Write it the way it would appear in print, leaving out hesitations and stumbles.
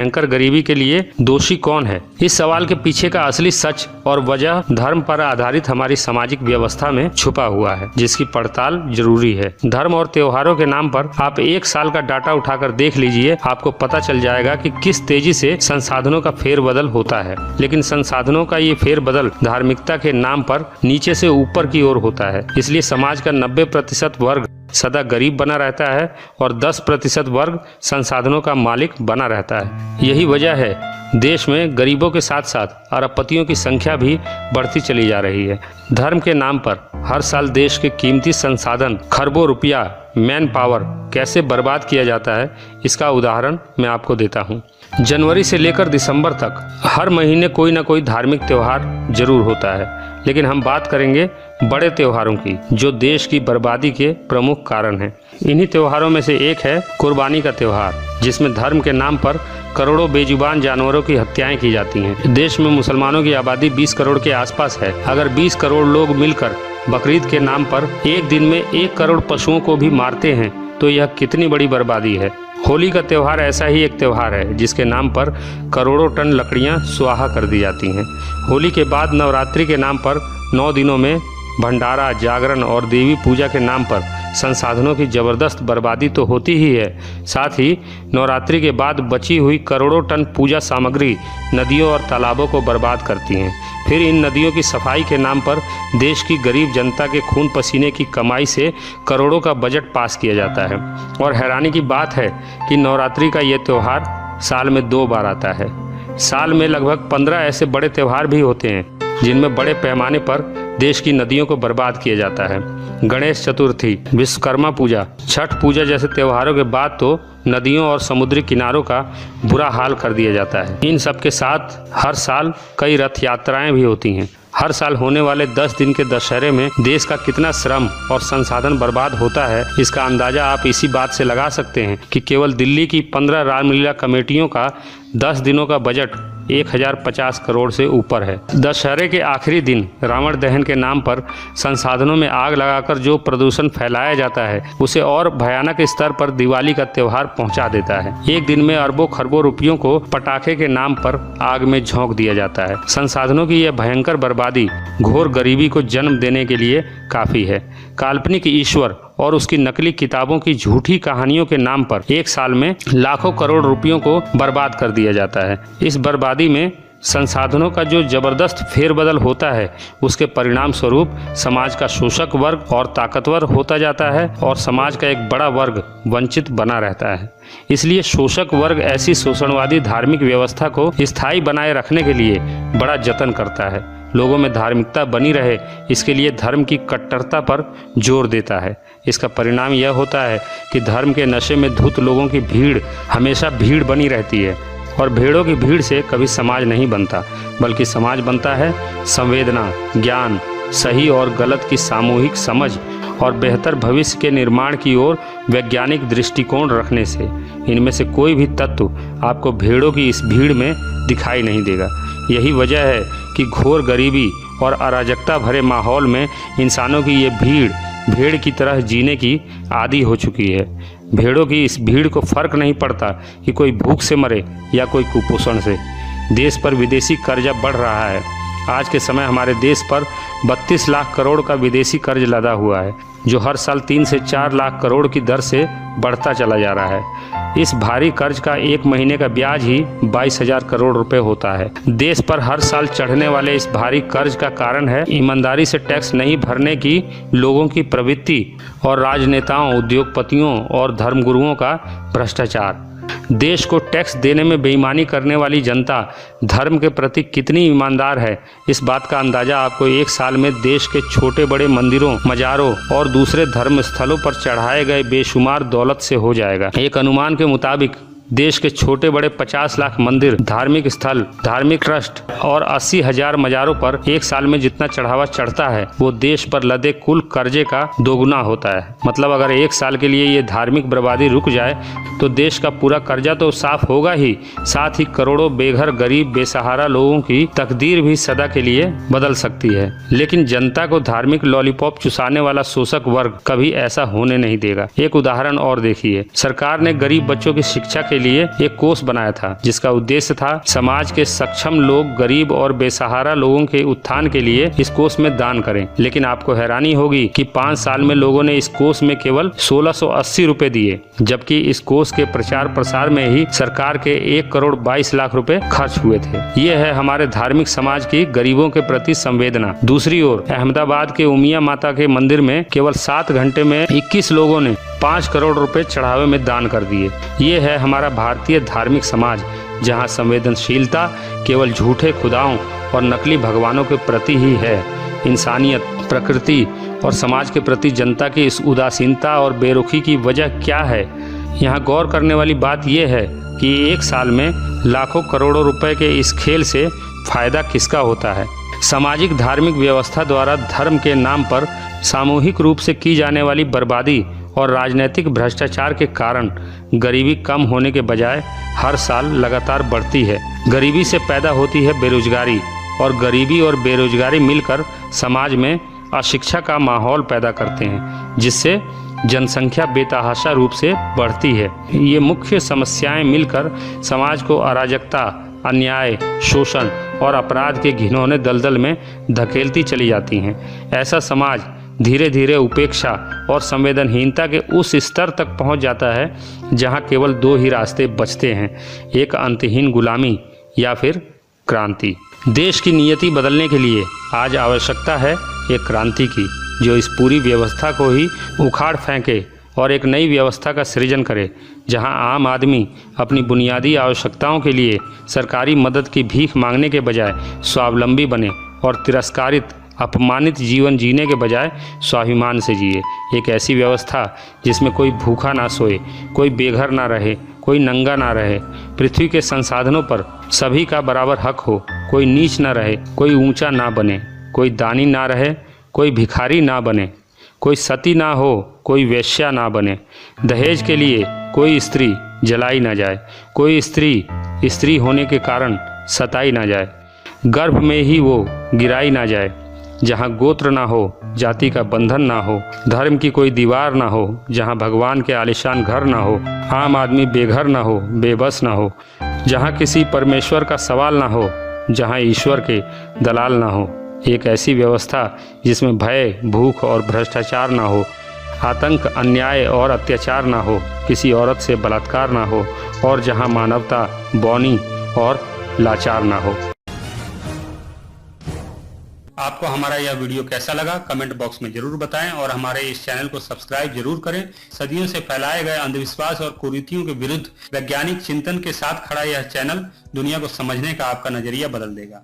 भयंकर गरीबी के लिए दोषी कौन है? इस सवाल के पीछे का असली सच और वजह धर्म पर आधारित हमारी सामाजिक व्यवस्था में छुपा हुआ है, जिसकी पड़ताल जरूरी है। धर्म और त्योहारों के नाम पर आप एक साल का डाटा उठाकर देख लीजिए, आपको पता चल जाएगा कि किस तेजी से संसाधनों का फेरबदल होता है। लेकिन संसाधनों का ये फेरबदल धार्मिकता के नाम पर नीचे से ऊपर की ओर होता है। इसलिए समाज का 90% वर्ग सदा गरीब बना रहता है और 10% वर्ग संसाधनों का मालिक बना रहता है। यही वजह है देश में गरीबों के साथ साथ अरबपतियों की संख्या भी बढ़ती चली जा रही है। धर्म के नाम पर हर साल देश के कीमती संसाधन खरबों रुपया, मैन पावर कैसे बर्बाद किया जाता है, इसका उदाहरण मैं आपको देता हूँ। जनवरी से लेकर दिसंबर तक हर महीने कोई ना कोई धार्मिक त्योहार जरूर होता है, लेकिन हम बात करेंगे बड़े त्योहारों की, जो देश की बर्बादी के प्रमुख कारण हैं। इन्हीं त्योहारों में से एक है कुर्बानी का त्योहार, जिसमें धर्म के नाम पर करोड़ों बेजुबान जानवरों की हत्याएं की जाती हैं। देश में मुसलमानों की आबादी 20 करोड़ के आसपास है। अगर 20 करोड़ लोग मिलकर बकरीद के नाम पर एक दिन में 1 करोड़ पशुओं को भी मारते हैं तो यह कितनी बड़ी बर्बादी है। होली का त्योहार ऐसा ही एक त्योहार है जिसके नाम पर करोड़ों टन लकड़ियां स्वाहा कर दी जाती हैं। होली के बाद नवरात्रि के नाम पर 9 दिनों में भंडारा, जागरण और देवी पूजा के नाम पर संसाधनों की जबरदस्त बर्बादी तो होती ही है, साथ ही नवरात्रि के बाद बची हुई करोड़ों टन पूजा सामग्री नदियों और तालाबों को बर्बाद करती हैं। फिर इन नदियों की सफाई के नाम पर देश की गरीब जनता के खून पसीने की कमाई से करोड़ों का बजट पास किया जाता है। और हैरानी की बात है कि नवरात्रि का ये त्यौहार साल में 2 बार आता है। साल में लगभग 15 ऐसे बड़े त्यौहार भी होते हैं जिनमें बड़े पैमाने पर देश की नदियों को बर्बाद किया जाता है। गणेश चतुर्थी, विश्वकर्मा पूजा, छठ पूजा जैसे त्योहारों के बाद तो नदियों और समुद्री किनारों का बुरा हाल कर दिया जाता है। इन सब के साथ हर साल कई रथ यात्राएं भी होती हैं। हर साल होने वाले 10 दिन के दशहरे में देश का कितना श्रम और संसाधन बर्बाद होता है, इसका अंदाजा आप इसी बात से लगा सकते हैं कि केवल दिल्ली की 15 रामलीला कमेटियों का 10 दिनों का बजट 1050 करोड़ से ऊपर है। दशहरे के आखिरी दिन रावण दहन के नाम पर संसाधनों में आग लगाकर जो प्रदूषण फैलाया जाता है, उसे और भयानक स्तर पर दिवाली का त्योहार पहुंचा देता है। एक दिन में अरबों खरबों रुपयों को पटाखे के नाम पर आग में झोंक दिया जाता है। संसाधनों की यह भयंकर बर्बादी घोर गरीबी को जन्म देने के लिए काफी है। काल्पनिक ईश्वर और उसकी नकली किताबों की झूठी कहानियों के नाम पर एक साल में लाखों करोड़ रुपयों को बर्बाद कर दिया जाता है। इस बर्बादी में संसाधनों का जो जबरदस्त फेरबदल होता है, उसके परिणाम स्वरूप समाज का शोषक वर्ग और ताकतवर होता जाता है और समाज का एक बड़ा वर्ग वंचित बना रहता है। इसलिए शोषक वर्ग ऐसी शोषणवादी धार्मिक व्यवस्था को स्थायी बनाए रखने के लिए बड़ा जतन करता है। लोगों में धार्मिकता बनी रहे, इसके लिए धर्म की कट्टरता पर जोर देता है। इसका परिणाम यह होता है कि धर्म के नशे में धुत लोगों की भीड़ हमेशा भीड़ बनी रहती है और भेड़ों की भीड़ से कभी समाज नहीं बनता, बल्कि समाज बनता है संवेदना, ज्ञान, सही और गलत की सामूहिक समझ और बेहतर भविष्य के निर्माण की ओर वैज्ञानिक दृष्टिकोण रखने से। इनमें से कोई भी तत्व आपको भेड़ों की इस भीड़ में दिखाई नहीं देगा। यही वजह है कि घोर गरीबी और अराजकता भरे माहौल में इंसानों की ये भीड़ भेड़ की तरह जीने की आदी हो चुकी है। भेड़ों की इस भीड़ को फर्क नहीं पड़ता कि कोई भूख से मरे या कोई कुपोषण से। देश पर विदेशी कर्जा बढ़ रहा है। आज के समय हमारे देश पर 32 लाख करोड़ का विदेशी कर्ज लदा हुआ है, जो हर साल 3 से 4 लाख करोड़ की दर से बढ़ता चला जा रहा है। इस भारी कर्ज का एक महीने का ब्याज ही 22,000 करोड़ रुपए होता है। देश पर हर साल चढ़ने वाले इस भारी कर्ज का कारण है ईमानदारी से टैक्स नहीं भरने की लोगों की प्रवृत्ति और राजनेताओं, उद्योगपतियों और धर्मगुरुओं का भ्रष्टाचार। देश को टैक्स देने में बेईमानी करने वाली जनता धर्म के प्रति कितनी ईमानदार है, इस बात का अंदाजा आपको एक साल में देश के छोटे बड़े मंदिरों, मजारों और दूसरे धर्म स्थलों पर चढ़ाए गए बेशुमार दौलत से हो जाएगा। एक अनुमान के मुताबिक देश के छोटे बड़े 50 लाख मंदिर, धार्मिक स्थल, धार्मिक ट्रस्ट और 80,000 मजारों पर एक साल में जितना चढ़ावा चढ़ता है, वो देश पर लदे कुल कर्जे का दोगुना होता है। मतलब अगर एक साल के लिए ये धार्मिक बर्बादी रुक जाए तो देश का पूरा कर्जा तो साफ होगा ही, साथ ही करोड़ों बेघर, गरीब, बेसहारा लोगों की तकदीर भी सदा के लिए बदल सकती है। लेकिन जनता को धार्मिक लॉलीपॉप चुसाने वाला शोषक वर्ग कभी ऐसा होने नहीं देगा। एक उदाहरण और देखिए, सरकार ने गरीब बच्चों की शिक्षा के लिए एक कोष बनाया था, जिसका उद्देश्य था समाज के सक्षम लोग, गरीब और बेसहारा लोगों के उत्थान के लिए इस कोष में दान करें। लेकिन आपको हैरानी होगी कि 5 साल में लोगों ने इस कोष में केवल 1680 रुपए दिए, जबकि इस कोष के प्रचार प्रसार में ही सरकार के 1 करोड़ 22 लाख रुपए खर्च हुए थे। ये है हमारे धार्मिक समाज की गरीबों के प्रति संवेदना। दूसरी ओर अहमदाबाद के उमिया माता के मंदिर में केवल 7 घंटे में 21 लोगों ने 5 करोड़ रुपए चढ़ावे में दान कर दिए। ये है हमारा भारतीय धार्मिक समाज, जहां संवेदनशीलता केवल झूठे खुदाओं और नकली भगवानों के प्रति ही है। इंसानियत, प्रकृति और समाज के प्रति जनता की इस उदासीनता और बेरुखी की वजह क्या है? यहाँ गौर करने वाली बात यह है कि एक साल में लाखों करोड़ों रुपए के इस खेल से फायदा किसका होता है? सामाजिक धार्मिक व्यवस्था द्वारा धर्म के नाम पर सामूहिक रूप से की जाने वाली बर्बादी और राजनीतिक भ्रष्टाचार के कारण गरीबी कम होने के बजाय हर साल लगातार बढ़ती है। गरीबी से पैदा होती है बेरोजगारी, और गरीबी और बेरोजगारी मिलकर समाज में अशिक्षा का माहौल पैदा करते हैं, जिससे जनसंख्या बेतहाशा रूप से बढ़ती है। ये मुख्य समस्याएं मिलकर समाज को अराजकता, अन्याय, शोषण और अपराध के घिनौने दलदल में धकेलती चली जाती हैं। ऐसा समाज धीरे धीरे उपेक्षा और संवेदनहीनता के उस स्तर तक पहुंच जाता है जहां केवल 2 ही रास्ते बचते हैं, एक अंतहीन गुलामी या फिर क्रांति। देश की नियति बदलने के लिए आज आवश्यकता है एक क्रांति की, जो इस पूरी व्यवस्था को ही उखाड़ फेंके और एक नई व्यवस्था का सृजन करे, जहां आम आदमी अपनी बुनियादी आवश्यकताओं के लिए सरकारी मदद की भीख मांगने के बजाय स्वावलंबी बने और तिरस्कारित, अपमानित जीवन जीने के बजाय स्वाभिमान से जिए। एक ऐसी व्यवस्था जिसमें कोई भूखा ना सोए, कोई बेघर ना रहे, कोई नंगा ना रहे, पृथ्वी के संसाधनों पर सभी का बराबर हक हो, कोई नीच ना रहे, कोई ऊंचा ना बने, कोई दानी ना रहे, कोई भिखारी ना बने, कोई सती ना हो, कोई वेश्या ना बने, दहेज के लिए कोई स्त्री जलाई ना जाए, कोई स्त्री होने के कारण सताई ना जाए, गर्भ में ही वो गिराई ना जाए, जहाँ गोत्र ना हो, जाति का बंधन ना हो, धर्म की कोई दीवार ना हो, जहाँ भगवान के आलिशान घर ना हो, आम आदमी बेघर ना हो, बेबस ना हो, जहाँ किसी परमेश्वर का सवाल ना हो, जहाँ ईश्वर के दलाल ना हो। एक ऐसी व्यवस्था जिसमें भय, भूख और भ्रष्टाचार ना हो, आतंक, अन्याय और अत्याचार ना हो, किसी औरत से बलात्कार ना हो, और जहाँ मानवता बौनी और लाचार ना हो। आपको हमारा यह वीडियो कैसा लगा कमेंट बॉक्स में जरूर बताएं, और हमारे इस चैनल को सब्सक्राइब जरूर करें। सदियों से फैलाए गए अंधविश्वास और कुरीतियों के विरुद्ध वैज्ञानिक चिंतन के साथ खड़ा यह चैनल दुनिया को समझने का आपका नजरिया बदल देगा।